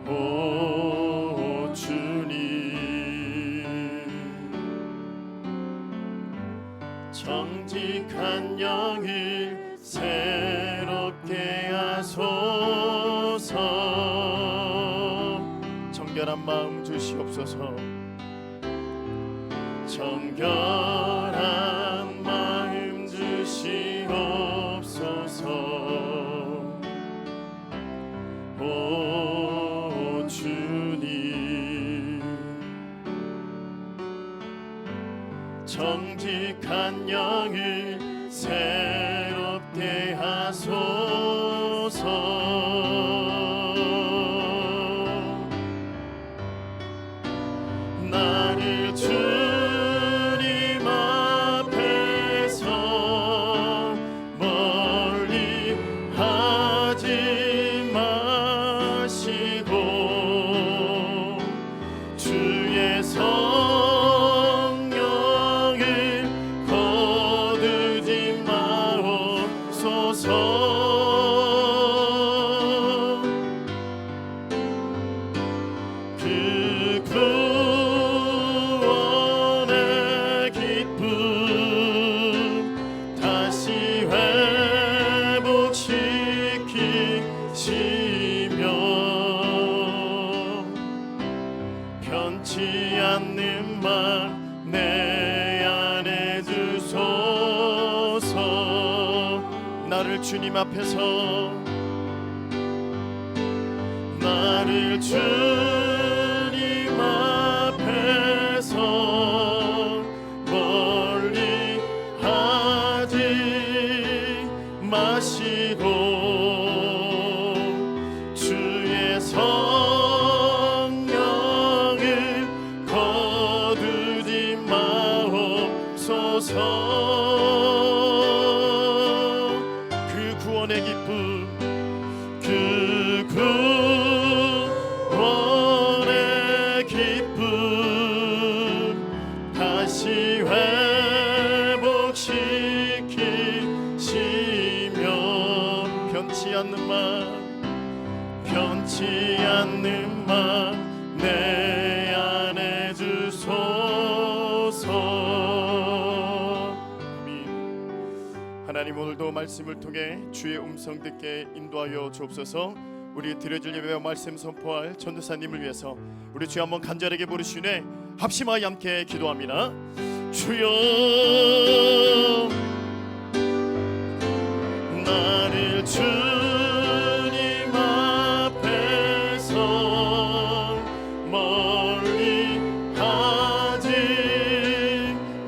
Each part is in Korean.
오 주님, 정직한 영을 새롭게 하소서. 정결한 마음 주시옵소서. 정결한 마음 주시옵소서. 오 주님, 정직한 영을 새롭게 하소서. 나를 주님 앞에서 멀리 하지 마시고 주의 성령을 거두지 마옵소서. 그 구원의 기쁨 다시 회복시키시며 변치 않는 말 내 안에 주소서. 나를 주님 앞에서, 나를 주님 앞에서 멀리 하지 마시고 주의 성령을 거두지 마옵소서. 그 구원의 기쁨, 그 구원의 기쁨 다시 회복시키시며 변치 않는 말, 변치 않는 말 내 안에 주소서. 아멘. 하나님, 오늘도 말씀을 통해 주의 음성 듣게 인도하여 주옵소서. 우리 드려질 예배와 말씀 선포할 전도사님을 위해서 우리 주여 한번 간절하게 부르시네 합심하여 함께 기도합니다. 주여, 나를 주님 앞에서 멀리 하지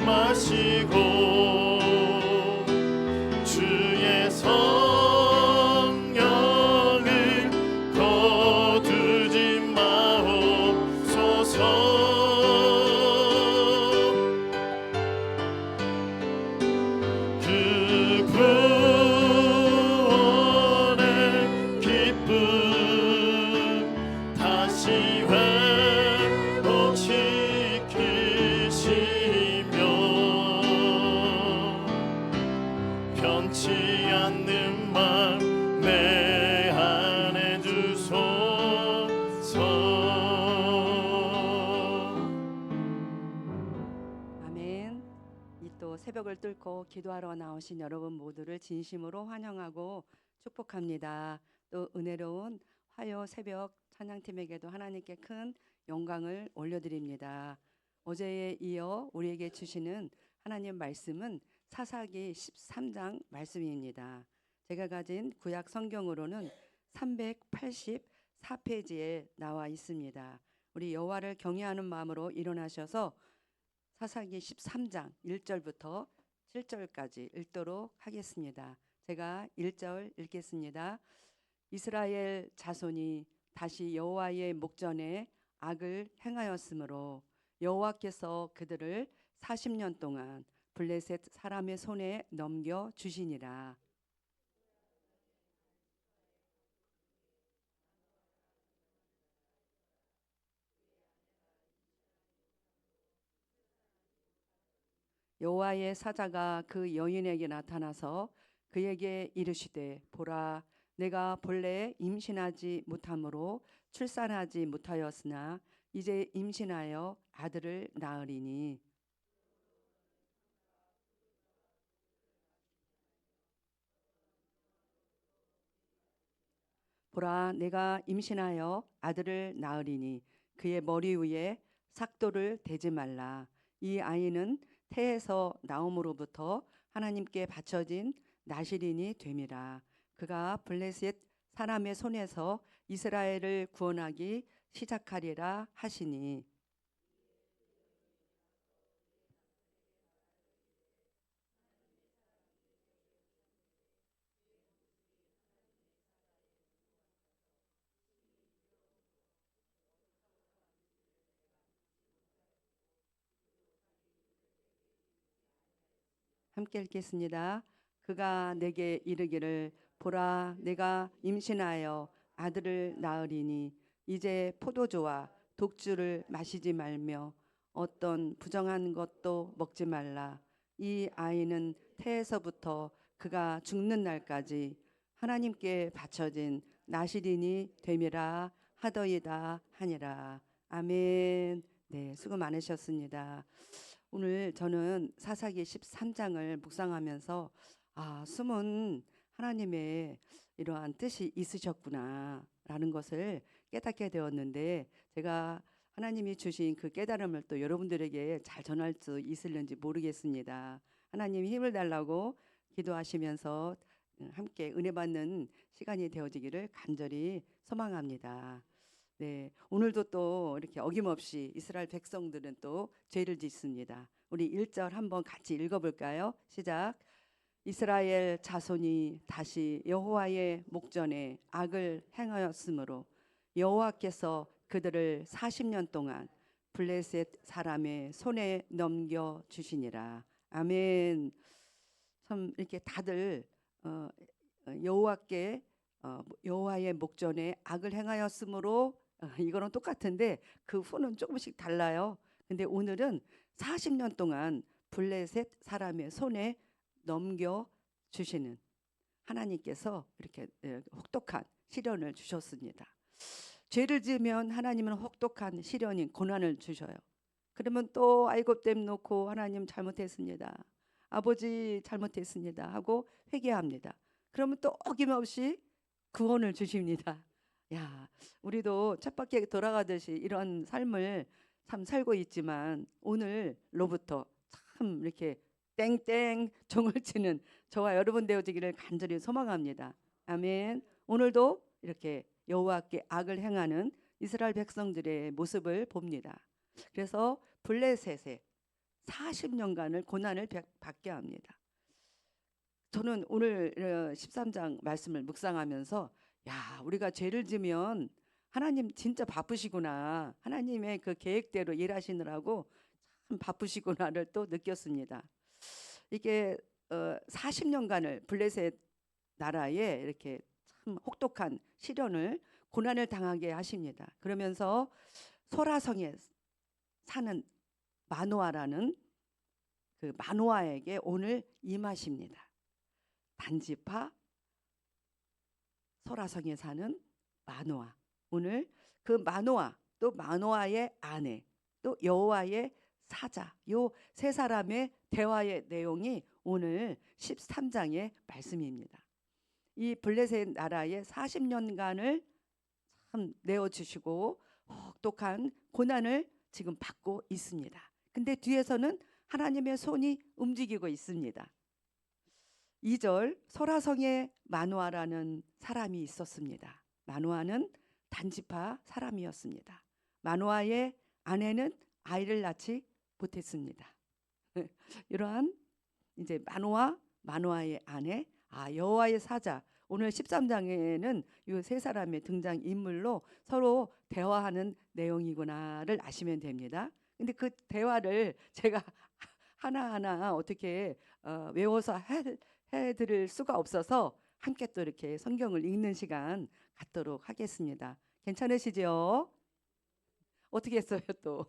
마시고 주의 성령을 거두지 마옵소서. 그 구원의 기쁨 다시 회복시키시며 변치 않는 말 내 안에 주소서. 아멘. 이 또 새벽을 뚫고 기도하러 나오신 여러분 모두를 진심으로 환영하고 축복합니다. 또 은혜로운 화요 새벽 찬양팀에게도 하나님께 큰 영광을 올려드립니다. 어제에 이어 우리에게 주시는 하나님 말씀은 사사기 13장 말씀입니다. 제가 가진 구약 성경으로는 384페이지에 나와 있습니다. 우리 여호와를 경외하는 마음으로 일어나셔서 사사기 13장 1절부터 7절까지 읽도록 하겠습니다. 제가 1절 읽겠습니다. 이스라엘 자손이 다시 여호와의 목전에 악을 행하였으므로 여호와께서 그들을 40년 동안 블레셋 사람의 손에 넘겨 주시니라. 여호와의 사자가 그 여인에게 나타나서 그에게 이르시되 보라 내가 본래 임신하지 못함으로 출산하지 못하였으나 이제 임신하여 아들을 낳으리니 보라 내가 임신하여 아들을 낳으리니 그의 머리 위에 삭도를 대지 말라. 이 아이는 태에서 나옴으로부터 하나님께 바쳐진 나실인이 됨이라. 그가 블레셋 사람의 손에서 이스라엘을 구원하기 시작하리라 하시니 함께 읽겠습니다. 그가 내게 이르기를 보라 내가 임신하여 아들을 낳으리니 이제 포도주와 독주를 마시지 말며 어떤 부정한 것도 먹지 말라. 이 아이는 태에서부터 그가 죽는 날까지 하나님께 바쳐진 나실인이 됨이라 하더이다 하니라. 아멘. 네, 수고 많으셨습니다. 오늘 저는 사사기 13장을 묵상하면서 숨은 하나님의 이러한 뜻이 있으셨구나라는 것을 깨닫게 되었는데 제가 하나님이 주신 그 깨달음을 또 여러분들에게 잘 전할 수 있을는지 모르겠습니다. 하나님 힘을 달라고 기도하시면서 함께 은혜 받는 시간이 되어지기를 간절히 소망합니다. 네, 오늘도 또 이렇게 어김없이 이스라엘 백성들은 또 죄를 짓습니다. 우리 1절 한번 같이 읽어볼까요? 시작. 이스라엘 자손이 다시 여호와의 목전에 악을 행하였으므로 여호와께서 그들을 40년 동안 블레셋 사람의 손에 넘겨 주시니라. 아멘. 참 이렇게 다들 여호와께 여호와의 목전에 악을 행하였으므로 이거는 똑같은데 그 후는 조금씩 달라요. 근데 오늘은 40년 동안 블레셋 사람의 손에 넘겨 주시는 하나님께서 이렇게 혹독한 시련을 주셨습니다. 죄를 지으면 하나님은 혹독한 시련인 고난을 주셔요. 그러면 또 아이고 땜 놓고 하나님 잘못했습니다. 아버지 잘못했습니다 하고 회개합니다. 그러면 또 어김없이 구원을 주십니다. 야, 우리도 쳇바퀴 돌아가듯이 이런 삶을 참 살고 있지만 오늘로부터 참 이렇게 땡땡 종을 치는 저와 여러분 되어지기를 간절히 소망합니다. 아멘. 오늘도 이렇게 여호와께 악을 행하는 이스라엘 백성들의 모습을 봅니다. 그래서 블레셋에 40년간을 고난을 받게 합니다. 저는 오늘 13장 말씀을 묵상하면서 우리가 죄를 지면 하나님 진짜 바쁘시구나. 하나님의 그 계획대로 일하시느라고 참 바쁘시구나를 또 느꼈습니다. 이게 40년간을 블레셋 나라에 이렇게 참 혹독한 시련을 고난을 당하게 하십니다. 그러면서 소라성에 사는 마노아라는 그 마노아에게 오늘 임하십니다. 단지파 소라성에 사는 마노아. 오늘 그 마노아 또 마노아의 아내 또 여호와의 사자 요 세 사람의 대화의 내용이 오늘 13장의 말씀입니다. 이 블레셋 나라의 40년간을 참 내어주시고 혹독한 고난을 지금 받고 있습니다. 근데 뒤에서는 하나님의 손이 움직이고 있습니다. 2절 소라성에 마노아라는 사람이 있었습니다. 마노아는 단지파 사람이었습니다. 마노아의 아내는 아이를 낳지 못했습니다. 이러한 이제 마노아의 아내, 여호와의 사자. 오늘 13장에는 이 세 사람의 등장 인물로 서로 대화하는 내용이구나를 아시면 됩니다. 근데 그 대화를 제가 하나하나 어떻게 외워서 해드릴 수가 없어서 함께 또 이렇게 성경을 읽는 시간 갖도록 하겠습니다. 괜찮으시죠? 어떻게 했어요 또?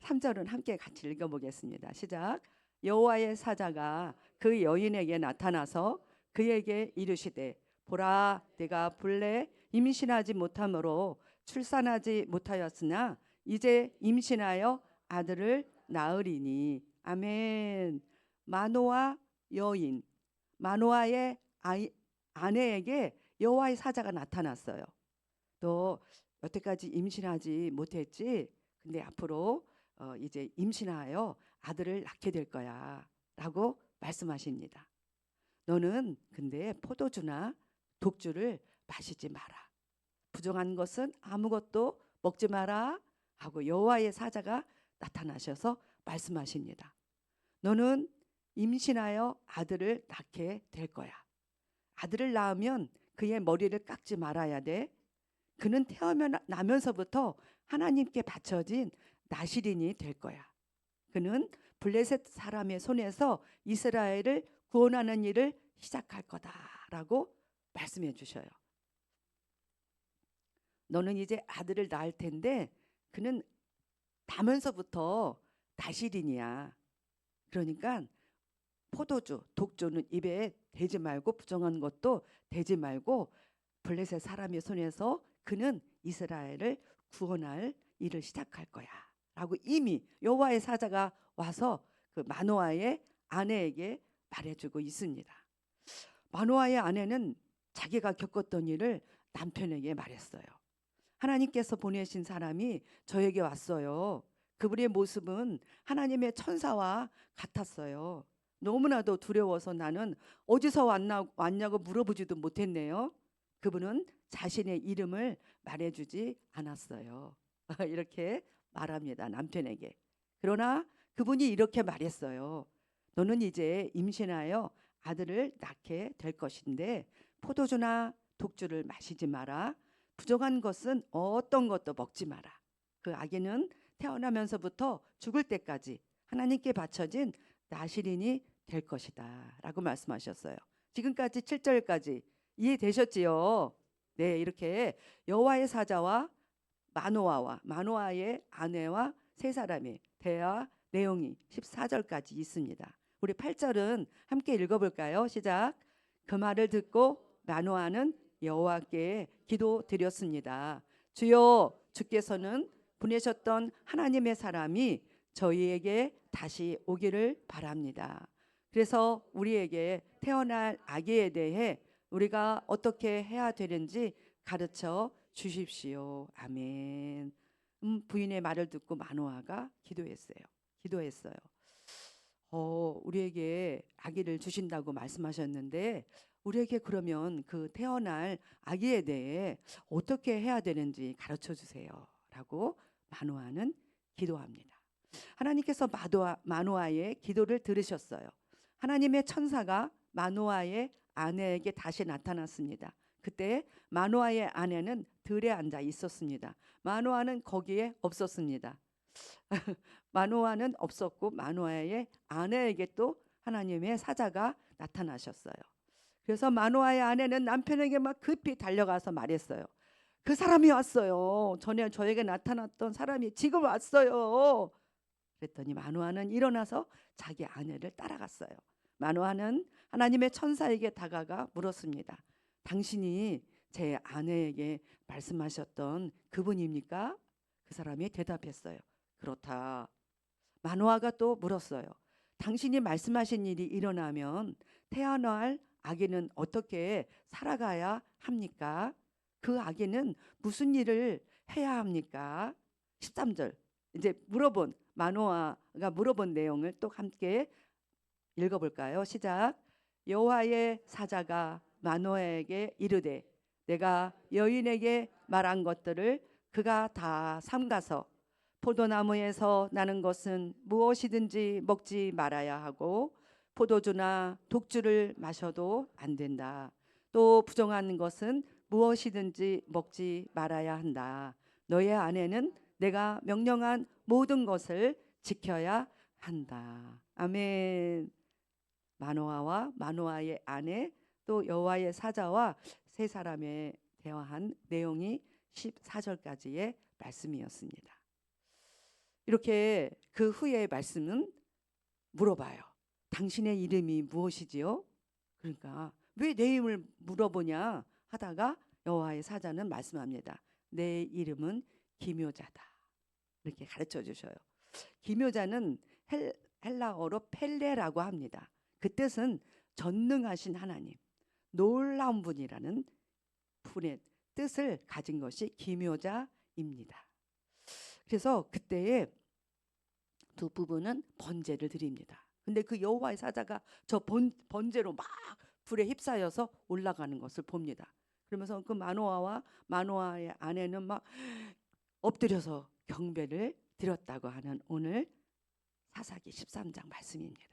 3절은 함께 같이 읽어보겠습니다. 시작. 여호와의 사자가 그 여인에게 나타나서 그에게 이르시되 보라 내가 본래 임신하지 못함으로 출산하지 못하였으나 이제 임신하여 아들을 낳으리니. 아멘. 마노아 여인, 마노아의 아내에게 여호와의 사자가 나타났어요. 너 여태까지 임신하지 못했지? 근데 앞으로 이제 임신하여 아들을 낳게 될 거야 라고 말씀하십니다. 너는 근데 포도주나 독주를 마시지 마라. 부정한 것은 아무것도 먹지 마라 하고 여호와의 사자가 나타나셔서 말씀하십니다. 너는 임신하여 아들을 낳게 될 거야. 아들을 낳으면 그의 머리를 깎지 말아야 돼. 그는 태어나면서부터 하나님께 바쳐진 나실인이 될 거야. 그는 블레셋 사람의 손에서 이스라엘을 구원하는 일을 시작할 거다라고 말씀해 주셔요. 너는 이제 아들을 낳을 텐데 그는 나면서부터 나실인이야. 그러니까 포도주, 독주는 입에 대지 말고 부정한 것도 대지 말고 블레셋 사람의 손에서 그는 이스라엘을 구원할 일을 시작할 거야 라고 이미 여호와의 사자가 와서 그 마노아의 아내에게 말해주고 있습니다. 마노아의 아내는 자기가 겪었던 일을 남편에게 말했어요. 하나님께서 보내신 사람이 저에게 왔어요. 그분의 모습은 하나님의 천사와 같았어요. 너무나도 두려워서 나는 어디서 왔냐고 물어보지도 못했네요. 그분은 자신의 이름을 말해주지 않았어요. 이렇게 말합니다. 남편에게. 그러나 그분이 이렇게 말했어요. 너는 이제 임신하여 아들을 낳게 될 것인데 포도주나 독주를 마시지 마라. 부정한 것은 어떤 것도 먹지 마라. 그 아기는 태어나면서부터 죽을 때까지 하나님께 바쳐진 나실인이 될 것이다 라고 말씀하셨어요. 지금까지 7절까지 이해되셨지요? 네, 이렇게 여호와의 사자와 마노아와 마노아의 아내와 세 사람의 대화 내용이 14절까지 있습니다. 우리 8절은 함께 읽어볼까요? 시작. 그 말을 듣고 마노아는 여호와께 기도드렸습니다. 주여, 주께서는 보내셨던 하나님의 사람이 저희에게 다시 오기를 바랍니다. 그래서 우리에게 태어날 아기에 대해 우리가 어떻게 해야 되는지 가르쳐 주십시오. 아멘. 부인의 말을 듣고 마노아가 기도했어요. 우리에게 아기를 주신다고 말씀하셨는데 우리에게 그러면 그 태어날 아기에 대해 어떻게 해야 되는지 가르쳐 주세요 라고 마노아는 기도합니다. 하나님께서 마노아의 기도를 들으셨어요. 하나님의 천사가 마노아의 아내에게 다시 나타났습니다. 그때 마노아의 아내는 들에 앉아 있었습니다. 마노아는 거기에 없었습니다. 마노아는 없었고 마노아의 아내에게 또 하나님의 사자가 나타나셨어요. 그래서 마노아의 아내는 남편에게 막 급히 달려가서 말했어요. 그 사람이 왔어요. 전에 저에게 나타났던 사람이 지금 왔어요. 그랬더니 마노아는 일어나서 자기 아내를 따라갔어요. 마노아는 하나님의 천사에게 다가가 물었습니다. 당신이 제 아내에게 말씀하셨던 그분입니까? 그 사람이 대답했어요. 그렇다. 마노아가 또 물었어요. 당신이 말씀하신 일이 일어나면 태어날 아기는 어떻게 살아가야 합니까? 그 아기는 무슨 일을 해야 합니까? 13절 이제 마노아가 물어본 내용을 또 함께 읽어볼까요? 시작. 여호와의 사자가 마노아에게 이르되 내가 여인에게 말한 것들을 그가 다 삼가서 포도나무에서 나는 것은 무엇이든지 먹지 말아야 하고 포도주나 독주를 마셔도 안 된다. 또 부정한 것은 무엇이든지 먹지 말아야 한다. 너의 아내는 내가 명령한 모든 것을 지켜야 한다. 아멘. 마노아와 마노아의 아내 또 여호와의 사자와 세 사람의 대화한 내용이 14절까지의 말씀이었습니다. 이렇게 그 후의 말씀은 물어봐요. 당신의 이름이 무엇이지요? 그러니까 왜 내 이름을 물어보냐 하다가 여호와의 사자는 말씀합니다. 내 이름은 기묘자다. 이렇게 가르쳐 주셔요. 기묘자는 헬라어로 펠레라고 합니다. 그 뜻은 전능하신 하나님, 놀라운 분이라는 분의 뜻을 가진 것이 기묘자입니다. 그래서 그때에 두 부부는 번제를 드립니다. 근데 그 여호와의 사자가 저 번제로 막 불에 휩싸여서 올라가는 것을 봅니다. 그러면서 그 마노아의 아내는 막 엎드려서 경배를 드렸다고 하는 오늘 사사기 13장 말씀입니다.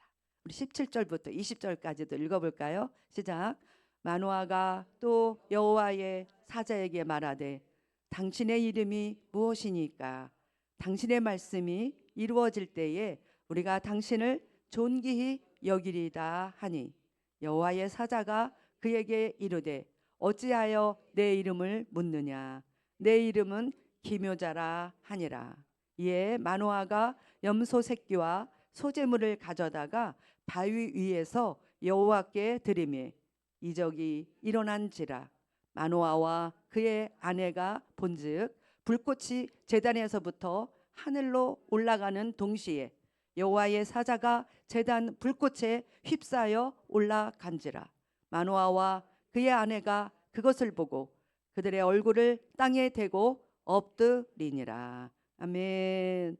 우리 17절부터 20절까지도 읽어볼까요? 시작. 마노아가 또 여호와의 사자에게 말하되 당신의 이름이 무엇이니까 당신의 말씀이 이루어질 때에 우리가 당신을 존귀히 여기리다 하니 여호와의 사자가 그에게 이르되 어찌하여 내 이름을 묻느냐 내 이름은 기묘자라 하니라. 이에 마노아가 염소 새끼와 소재물을 가져다가 바위 위에서 여호와께 드리매 이적이 일어난지라. 마노아와 그의 아내가 본즉 불꽃이 제단에서부터 하늘로 올라가는 동시에 여호와의 사자가 제단 불꽃에 휩싸여 올라간지라. 마노아와 그의 아내가 그것을 보고 그들의 얼굴을 땅에 대고 엎드리니라. 아멘.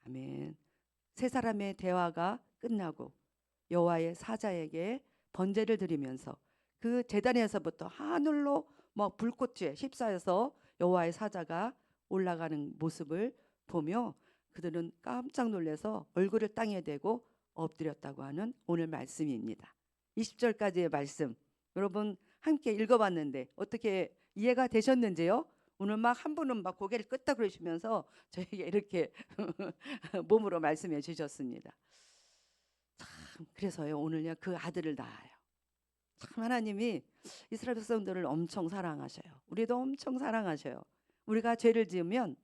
아멘. 세 사람의 대화가 끝나고 여호와의 사자에게 번제를 드리면서 그 제단에서부터 하늘로 막 불꽃에 휩싸여서 여호와의 사자가 올라가는 모습을 보며 그들은 깜짝 놀라서 얼굴을 땅에 대고 엎드렸다고 하는 오늘 말씀입니다. 20절까지의 말씀 여러분 함께 읽어봤는데 어떻게 이해가 되셨는지요? 오늘 막 한 분은 막 고개를 끄덕 그러시면서 저에게 이렇게 몸으로 말씀해 주셨습니다. 참 그래서요 오늘요 그 아들을 낳아요. 참 하나님이 이스라엘 백성들을 엄청 사랑하셔요. 우리도 엄청 사랑하셔요. 우리가 죄를 지으면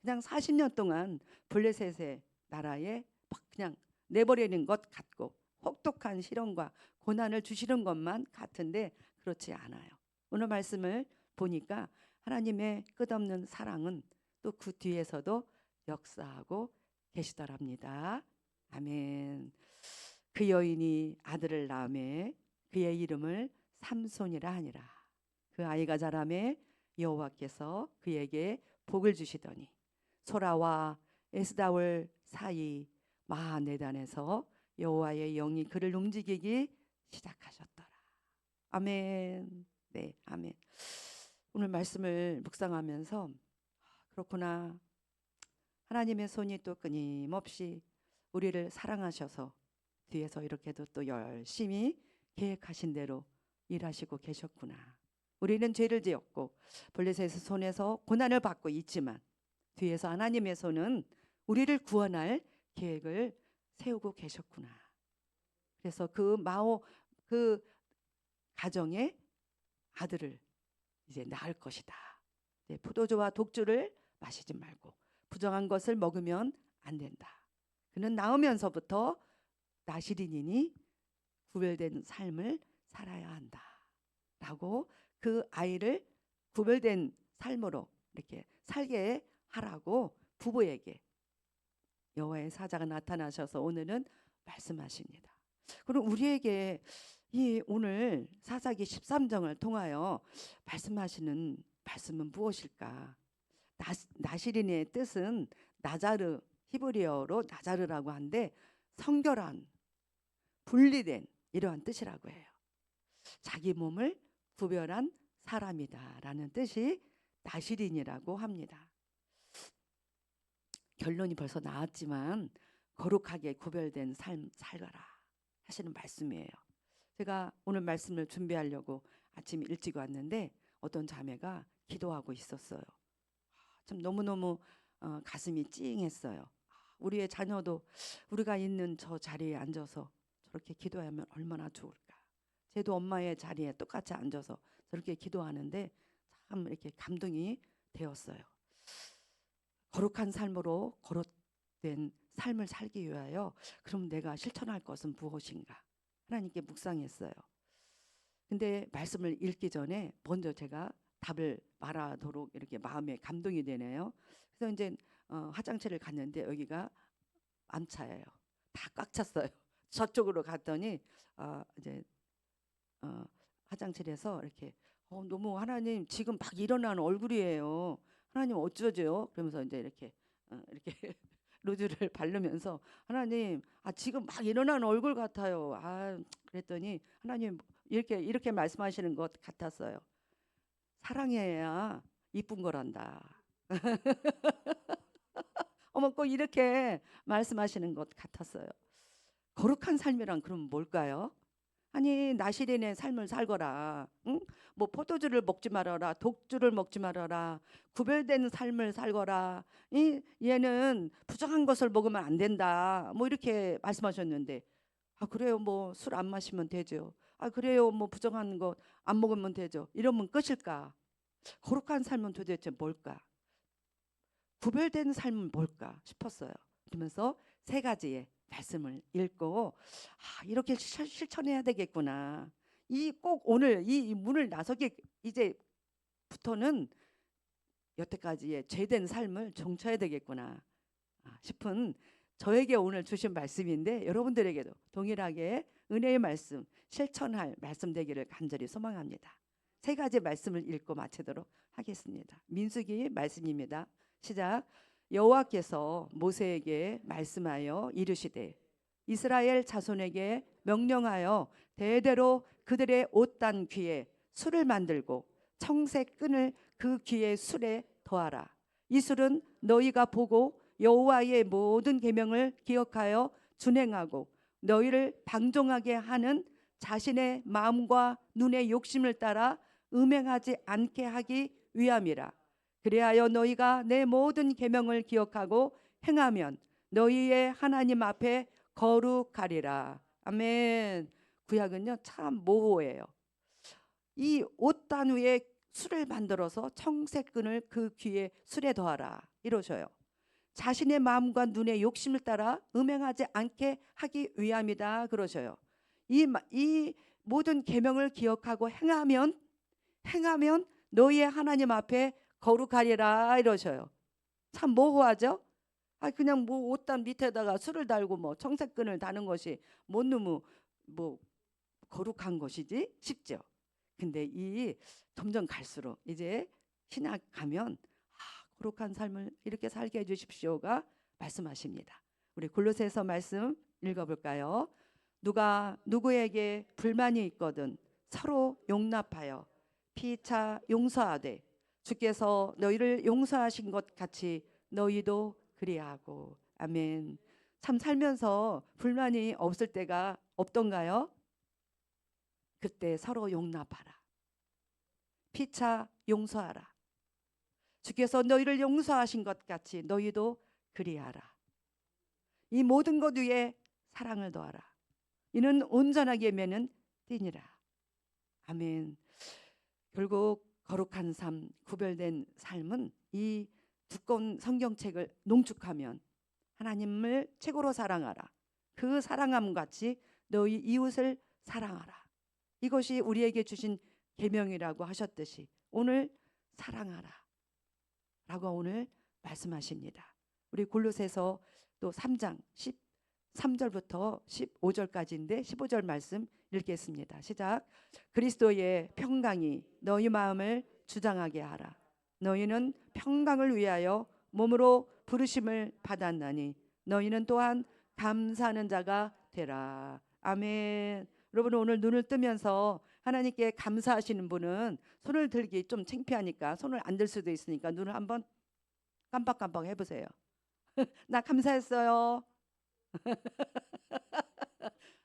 그냥 40년 동안 블레셋의 나라에 막 그냥 내버리는 것 같고 혹독한 시련과 고난을 주시는 것만 같은데 그렇지 않아요. 오늘 말씀을 보니까 하나님의 끝없는 사랑은 또 그 뒤에서도 역사하고 계시더랍니다. 아멘. 그 여인이 아들을 낳음에 그의 이름을 삼손이라 하니라. 그 아이가 자라매 여호와께서 그에게 복을 주시더니 소라와 에스다올 사이 마하네단에서 여호와의 영이 그를 움직이기 시작하셨더라. 아멘. 네, 아멘. 오늘 말씀을 묵상하면서 그렇구나. 하나님의 손이 또 끊임없이 우리를 사랑하셔서 뒤에서 이렇게도 또 열심히 계획하신 대로 일하시고 계셨구나. 우리는 죄를 지었고 블레셋의 손에서 고난을 받고 있지만 뒤에서 하나님의 손은 우리를 구원할 계획을 세우고 계셨구나. 그래서 그 가정의 아들을 이제 낳을 것이다. 포도주와 독주를 마시지 말고 부정한 것을 먹으면 안 된다. 그는 낳으면서부터 나시린이니 구별된 삶을 살아야 한다. 라고 그 아이를 구별된 삶으로 이렇게 살게 하라고 부부에게 여호와의 사자가 나타나셔서 오늘은 말씀하십니다. 그럼 우리에게 이 오늘 사사기 13장을 통하여 말씀하시는 말씀은 무엇일까? 나시린의 뜻은 나자르, 히브리어로 나자르라고 하는데 성결한, 분리된 이러한 뜻이라고 해요. 자기 몸을 구별한 사람이다라는 뜻이 나시린이라고 합니다. 결론이 벌써 나왔지만 거룩하게 구별된 삶 살거라 하시는 말씀이에요. 제가 오늘 말씀을 준비하려고 아침 일찍 왔는데 어떤 자매가 기도하고 있었어요. 참 너무너무 가슴이 찡했어요. 우리의 자녀도 우리가 있는 저 자리에 앉아서 저렇게 기도하면 얼마나 좋을까. 쟤도 엄마의 자리에 똑같이 앉아서 저렇게 기도하는데 참 이렇게 감동이 되었어요. 거룩한 삶으로 거룩된 삶을 살기 위하여 그럼 내가 실천할 것은 무엇인가 하나님께 묵상했어요. 근데 말씀을 읽기 전에 먼저 제가 답을 말하도록 이렇게 마음에 감동이 되네요. 그래서 이제 화장실을 갔는데 여기가 암차예요. 다 꽉 찼어요. 저쪽으로 갔더니 이제 화장실에서 이렇게 너무 하나님 지금 막 일어나는 얼굴이에요. 하나님 어쩌죠? 그러면서 이제 이렇게 로즈를 바르면서 하나님 지금 막 일어나는 얼굴 같아요. 그랬더니 하나님 이렇게 말씀하시는 것 같았어요. 사랑해야 이쁜 거란다. 어머 꼭 이렇게 말씀하시는 것 같았어요. 거룩한 삶이란 그럼 뭘까요? 아니 나시린의 삶을 살거라. 응? 뭐 포도주를 먹지 말아라. 독주를 먹지 말아라. 구별된 삶을 살거라. 얘는 부정한 것을 먹으면 안 된다. 뭐 이렇게 말씀하셨는데 그래요. 뭐 술 안 마시면 되죠. 그래요. 뭐 부정한 거 안 먹으면 되죠. 이러면 끝일까? 거룩한 삶은 도대체 뭘까? 구별된 삶은 뭘까 싶었어요. 그러면서 세 가지의 말씀을 읽고 이렇게 실천해야 되겠구나. 이 꼭 오늘 이 문을 나서기 이제부터는 여태까지의 죄된 삶을 정쳐야 되겠구나 싶은 저에게 오늘 주신 말씀인데 여러분들에게도 동일하게 은혜의 말씀 실천할 말씀 되기를 간절히 소망합니다. 세 가지 말씀을 읽고 마치도록 하겠습니다. 민수기 말씀입니다. 시작. 여호와께서 모세에게 말씀하여 이르시되 이스라엘 자손에게 명령하여 대대로 그들의 옷단 귀에 술을 만들고 청색 끈을 그 귀의 술에 더하라. 이 술은 너희가 보고 여호와의 모든 계명을 기억하여 준행하고 너희를 방종하게 하는 자신의 마음과 눈의 욕심을 따라 음행하지 않게 하기 위함이라. 그리하여 너희가 내 모든 계명을 기억하고 행하면 너희의 하나님 앞에 거룩하리라. 아멘. 구약은요 참 모호해요. 이 옷단 위에 술을 만들어서 청색끈을 그 귀에 술에 더하라 이러셔요. 자신의 마음과 눈의 욕심을 따라 음행하지 않게 하기 위함이다 그러셔요. 이 모든 계명을 기억하고 행하면 너희의 하나님 앞에 거룩하리라 이러셔요. 참 모호하죠? 그냥 뭐 옷단 밑에다가 술을 달고 뭐 청색끈을 다는 것이 못 너무 뭐 거룩한 것이지 싶죠. 근데 이 점점 갈수록 이제 신학 가면 거룩한 삶을 이렇게 살게 해주십시오가 말씀하십니다. 우리 골로새서 말씀 읽어볼까요? 누가 누구에게 불만이 있거든 서로 용납하여 피차 용서하되 주께서 너희를 용서하신 것 같이 너희도 그리하고. 아멘. 참 살면서 불만이 없을 때가 없던가요? 그때 서로 용납하라. 피차 용서하라. 주께서 너희를 용서하신 것 같이 너희도 그리하라. 이 모든 것 위에 사랑을 더하라. 이는 온전하게 매는 띠니라. 아멘. 결국 거룩한 삶, 구별된 삶은 이 두꺼운 성경책을 농축하면 하나님을 최고로 사랑하라. 그 사랑함 같이 너희 이웃을 사랑하라. 이것이 우리에게 주신 계명이라고 하셨듯이 오늘 사랑하라 라고 오늘 말씀하십니다. 우리 골로새서 또 3장 13절부터 15절까지인데 15절 말씀 읽겠습니다. 시작. 그리스도의 평강이 너희 마음을 주장하게 하라. 너희는 평강을 위하여 몸으로 부르심을 받았나니 너희는 또한 감사하는 자가 되라. 아멘. 여러분 오늘 눈을 뜨면서 하나님께 감사하시는 분은 손을 들기 좀 창피하니까 손을 안 들 수도 있으니까 눈을 한번 깜빡깜빡 해보세요. 나 감사했어요.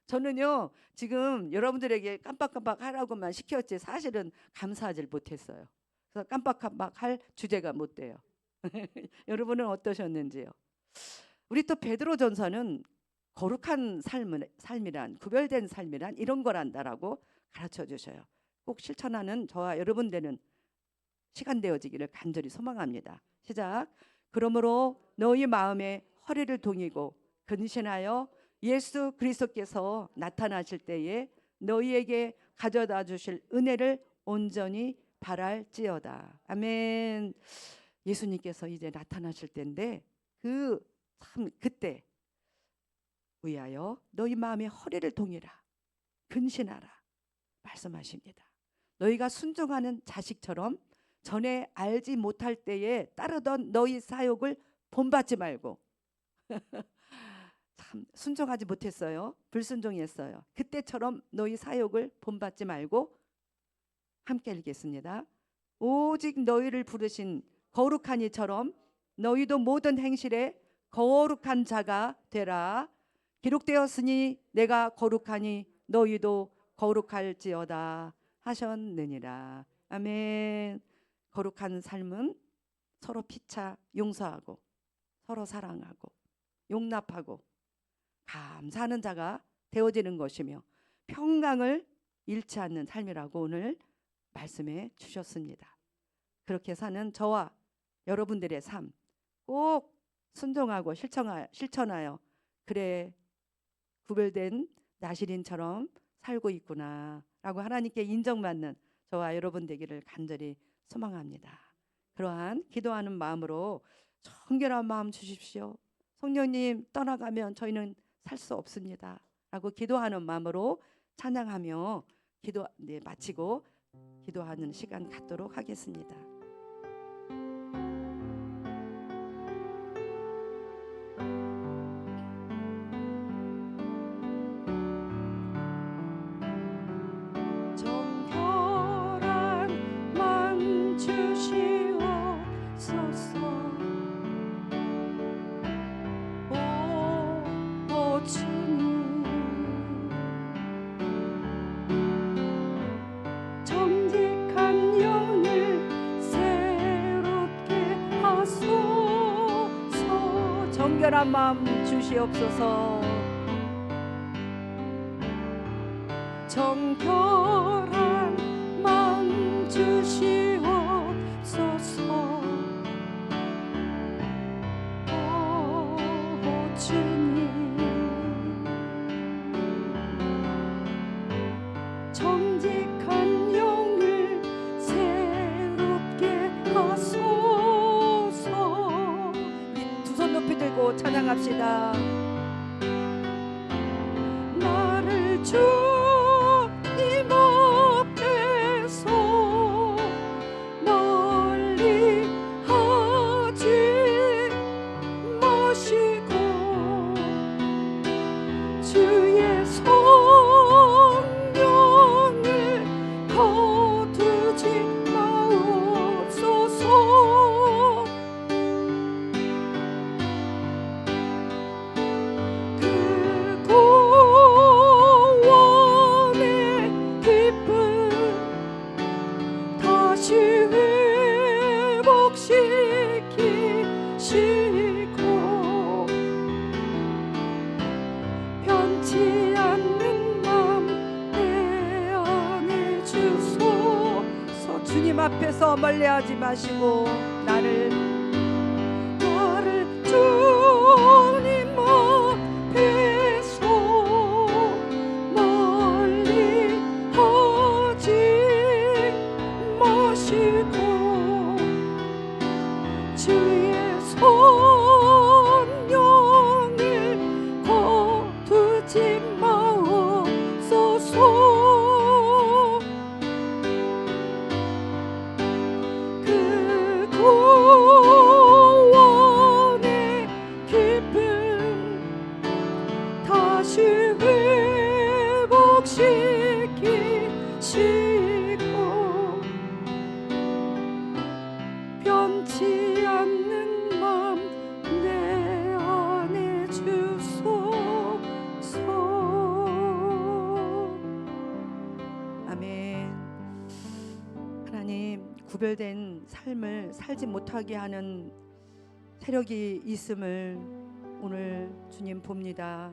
저는요 지금 여러분들에게 깜빡깜빡 하라고만 시켰지 사실은 감사하지 못했어요. 그래서 깜빡깜빡 할 주제가 못 돼요. 여러분은 어떠셨는지요? 우리 또 베드로전서는 거룩한 삶이란 구별된 삶이란 이런 거란다라고 가르쳐 주셔요. 꼭 실천하는 저와 여러분 되는 시간 되어지기를 간절히 소망합니다. 시작. 그러므로 너희 마음에 허리를 동이고 근신하여 예수 그리스도께서 나타나실 때에 너희에게 가져다 주실 은혜를 온전히 바랄지어다. 아멘. 예수님께서 이제 나타나실 때인데 참 그때 위하여 너희 마음의 허리를 동이라 근신하라 말씀하십니다. 너희가 순종하는 자식처럼 전에 알지 못할 때에 따르던 너희 사욕을 본받지 말고 참 순종하지 못했어요. 불순종했어요. 그때처럼 너희 사욕을 본받지 말고 함께 읽겠습니다. 오직 너희를 부르신 거룩한 이처럼 너희도 모든 행실에 거룩한 자가 되라. 기록되었으니 내가 거룩하니 너희도 거룩할지어다 하셨느니라. 아멘. 거룩한 삶은 서로 피차 용서하고 서로 사랑하고 용납하고 감사하는 자가 되어지는 것이며 평강을 잃지 않는 삶이라고 오늘 말씀해 주셨습니다. 그렇게 사는 저와 여러분들의 삶 꼭 순종하고 실천하여 그래 구별된 나시린처럼 살고 있구나 라고 하나님께 인정받는 저와 여러분 되기를 간절히 소망합니다. 그러한 기도하는 마음으로 정결한 마음 주십시오. 성령님 떠나가면 저희는 살 수 없습니다 라고 기도하는 마음으로 찬양하며 마치고 기도하는 시간 갖도록 하겠습니다. 정결한 마음 주시옵소서. 오 주님 정직한 영을 새롭게 하소서. 정결한 마음 주시옵소서. 정결한 마음 주시옵소서. 오 주님 정직한 영을 새롭게 하소서. 우리 두 손 높이 들고 찬양합시다. 나를 주님 앞에서 멀리 하지 마시고 주의 성령을 거두지 마옵소서. 그 구원의 기쁨 다시 회복시키시고 변치 않는 맘 내 안에 주소서. 주님 앞에서 멀리하지 마시고 나를 주님 앞에서 멀리 하지 마시고 주의 성령을 거두지 마옵소서. 그 구원의 기쁨 다시 회복시키시고 변치 않는 맘 내 안에 주소서. 아멘. 하나님, 구별된 삶을 살지 못하게 하는 세력이 있음을 오늘 주님 봅니다.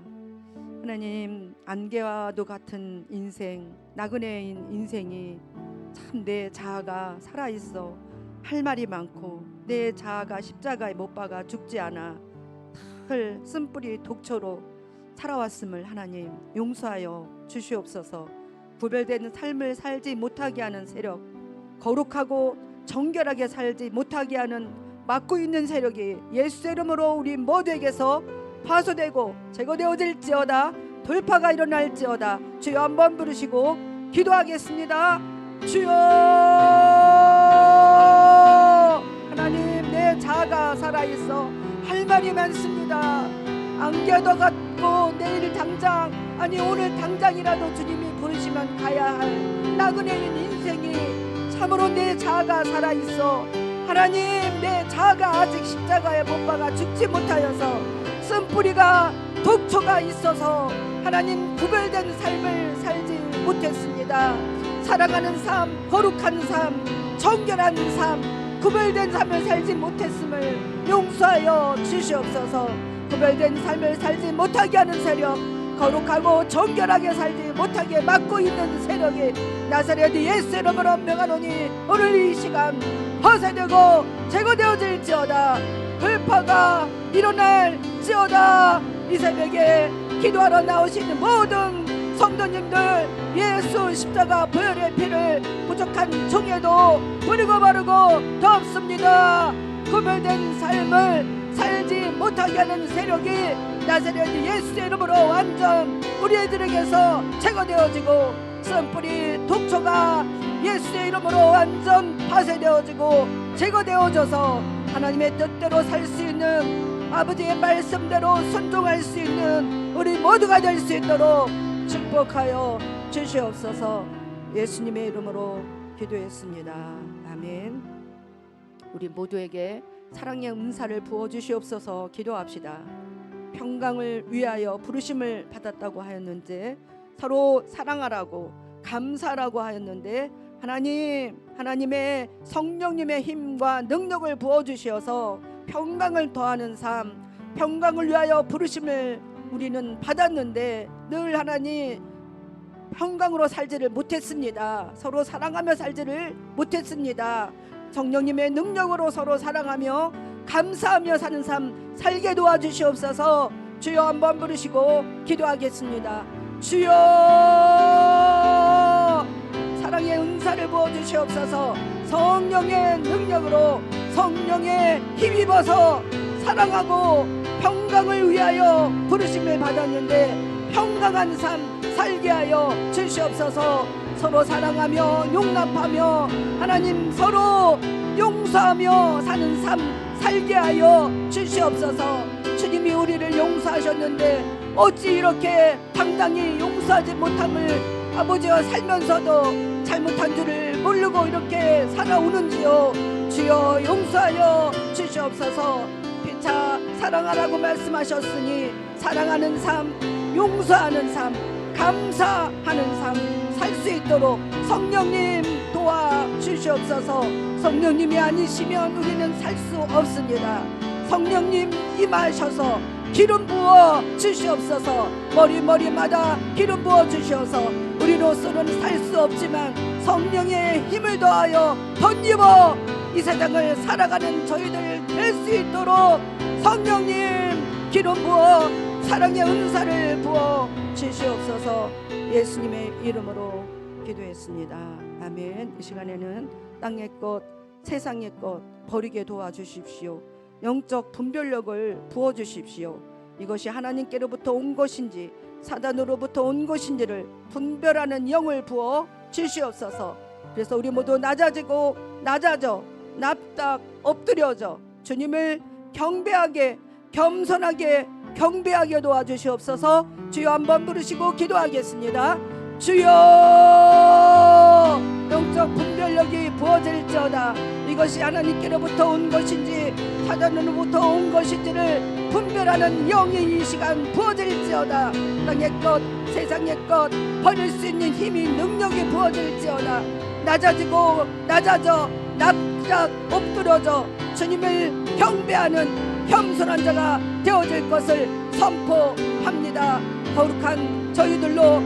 하나님, 안개와도 같은 인생, 나그네인 인생이 참 내 자아가 살아있어 할 말이 많고 내 자아가 십자가에 못 박아 죽지 않아 늘 쓴뿌리 독초로 살아왔음을 하나님 용서하여 주시옵소서. 구별된 삶을 살지 못하게 하는 세력, 거룩하고 정결하게 살지 못하게 하는 막고 있는 세력이 예수 이름으로 우리 모두에게서 파소되고 제거되어질지어다. 돌파가 일어날지어다. 주여 한번 부르시고 기도하겠습니다. 주여, 하나님, 내 자아가 살아있어 할 말이 많습니다. 안개도 같고 내일 당장, 아니 오늘 당장이라도 주님이 부르시면 가야 할 나그네인 인생이 참으로 내 자아가 살아있어. 하나님, 내 자아가 아직 십자가에 못 박아 죽지 못하여서 쓴뿌리가 독초가 있어서 하나님 구별된 삶을 살지 못했습니다. 사랑하는 삶, 거룩한 삶, 정결한 삶, 구별된 삶을 살지 못했음을 용서하여 주시옵소서. 구별된 삶을 살지 못하게 하는 세력, 거룩하고 정결하게 살지 못하게 막고 있는 세력이 나사렛 예수 이름으로 명하노니 오늘 이 시간 파쇄되고 제거되어질지어다. 돌파가 일어날지어다. 이 새벽에 기도하러 나오시는 모든 성도님들, 예수 십자가 보혈의 피를 부족한 종에도 버리고 바르고 덮습니다. 구별된 삶을 살지 못하게 하는 세력이 나사렛 예수 이름으로 완전 우리 애들에게서 제거되어지고 쓴뿌리 독초가 예수의 이름으로 완전 파쇄되어지고 제거되어져서 하나님의 뜻대로 살 수 있는, 아버지의 말씀대로 순종할 수 있는 우리 모두가 될 수 있도록 축복하여 주시옵소서. 예수님의 이름으로 기도했습니다. 아멘. 우리 모두에게 사랑의 은사를 부어주시옵소서. 기도합시다. 평강을 위하여 부르심을 받았다고 하였는데, 서로 사랑하라고 감사하라고 하였는데, 하나님의 성령님의 힘과 능력을 부어주시어서 평강을 더하는 삶, 평강을 위하여 부르심을 우리는 받았는데 늘 하나님 평강으로 살지를 못했습니다. 서로 사랑하며 살지를 못했습니다. 성령님의 능력으로 서로 사랑하며 감사하며 사는 삶 살게 도와주시옵소서. 주여 한번 부르시고 기도하겠습니다. 주여, 사랑의 은사를 부어주시옵소서. 성령의 능력으로, 성령의 힘입어서 사랑하고 평강을 위하여 부르심을 받았는데 평강한 삶 살게 하여 주시옵소서. 서로 사랑하며 용납하며 하나님 서로 용서하며 사는 삶 살게 하여 주시옵소서. 주님이 우리를 용서하셨는데 어찌 이렇게 당당히 용서하지 못함을 아버지와 살면서도 잘못한 줄을 모르고 이렇게 살아오는지요. 주여 용서하여 주시옵소서. 피차 사랑하라고 말씀하셨으니 사랑하는 삶, 용서하는 삶, 감사하는 삶 살 수 있도록 성령님 도와주시옵소서. 성령님이 아니시면 우리는 살 수 없습니다. 성령님 임하셔서 기름 부어 주시옵소서. 머리마다 기름 부어 주셔서 우리로서는 살 수 없지만 성령의 힘을 더하여 덧입어 이 세상을 살아가는 저희들 될 수 있도록 성령님 기름 부어 사랑의 은사를 부어 주시옵소서. 예수님의 이름으로 기도했습니다. 아멘. 이 시간에는 땅의 것, 세상의 것 버리게 도와주십시오. 영적 분별력을 부어주십시오. 이것이 하나님께로부터 온 것인지 사단으로부터 온 것인지를 분별하는 영을 부어 주시옵소서. 그래서 우리 모두 낮아져 납작 엎드려져 주님을 경배하게, 겸손하게 경배하게 도와주시옵소서. 주여 한번 부르시고 기도하겠습니다. 주여, 영적 분별력이 부어질지어다. 이것이 하나님께로부터 온 것인지 사단으로부터 온 것인지를 분별하는 영이 이 시간 부어질지어다. 땅의 것, 세상의 것 버릴 수 있는 힘이, 능력이 부어질지어다. 낮아져 납작 엎드려져 주님을 경배하는 겸손한 자가 되어질 것을 선포합니다. 거룩한 저희들로,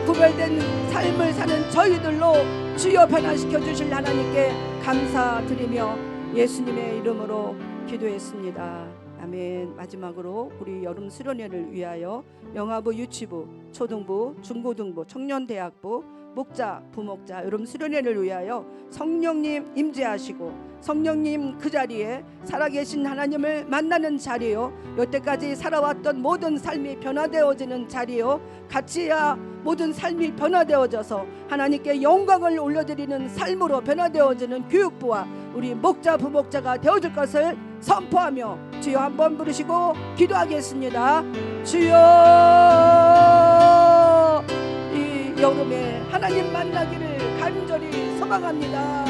구별된 삶을 사는 저희들로 주여 변화시켜 주실 하나님께 감사드리며 예수님의 이름으로 기도했습니다. 아멘. 아멘. 마지막으로 우리 여름 수련회를 위하여 영아부, 유치부, 초등부, 중고등부, 청년대학부, 목자, 부목자 여름 수련회를 위하여 성령님 임재하시고 성령님 그 자리에 살아계신 하나님을 만나는 자리요, 여태까지 살아왔던 모든 삶이 변화되어지는 자리요, 같이야 모든 삶이 변화되어져서 하나님께 영광을 올려드리는 삶으로 변화되어지는 교육부와 우리 목자, 부목자가 되어줄 것을 선포하며 주여 한번 부르시고 기도하겠습니다. 주여, 이 여름에 하나님 만나기를 간절히 소망합니다.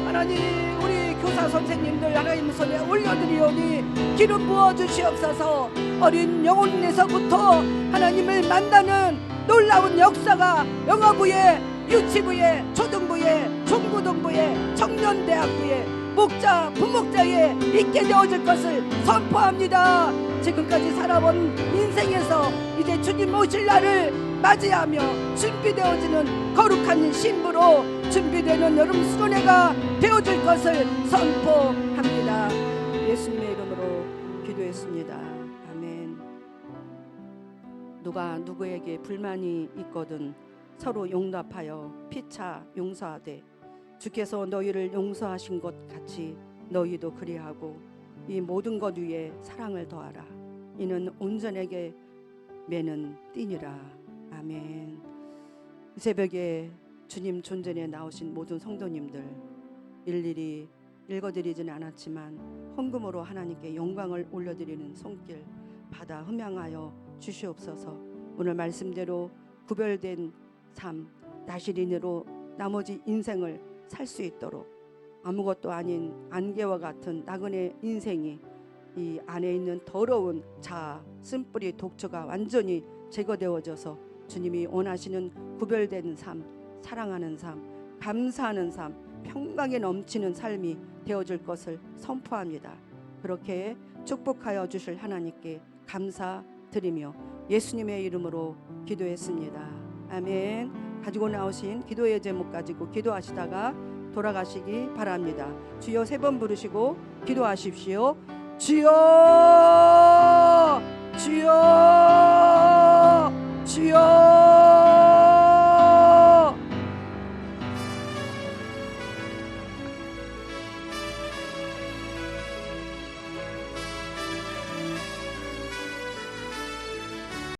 하나님, 우리 교사 선생님들 하나님 손에 올려드리오니 기름 부어 주시옵소서. 어린 영혼에서부터 하나님을 만나는 놀라운 역사가 영어부에, 유치부에, 초등부에, 중고등부에, 청년대학부에, 목자, 부목자에 있게 되어질 것을 선포합니다. 지금까지 살아온 인생에서 이제 주님 오실 날을 맞이하며 준비되어지는 거룩한 신부로 준비되는 여름 수련회가 되어질 것을 선포합니다. 예수님의 이름으로 기도했습니다. 아멘. 누가 누구에게 불만이 있거든 서로 용납하여 피차 용서하되 주께서 너희를 용서하신 것 같이 너희도 그리하고 이 모든 것 위에 사랑을 더하라. 이는 온전하게 매는 띠니라. 아멘. 이 새벽에 주님 존전에 나오신 모든 성도님들 일일이 읽어드리지는 않았지만 헌금으로 하나님께 영광을 올려드리는 손길 받아 흠양하여 주시옵소서. 오늘 말씀대로 구별된 삶, 나시린으로 나머지 인생을 살 수 있도록 아무것도 아닌 안개와 같은 나그네 인생이 이 안에 있는 더러운 자아, 쓴뿌리 독초가 완전히 제거되어져서 주님이 원하시는 구별된 삶, 사랑하는 삶, 감사하는 삶, 평강에 넘치는 삶이 되어줄 것을 선포합니다. 그렇게 축복하여 주실 하나님께 감사드리며 예수님의 이름으로 기도했습니다. 아멘. 가지고 나오신 기도의 제목 가지고 기도하시다가 돌아가시기 바랍니다. 주여 3번 부르시고 기도하십시오. 주여, 주여.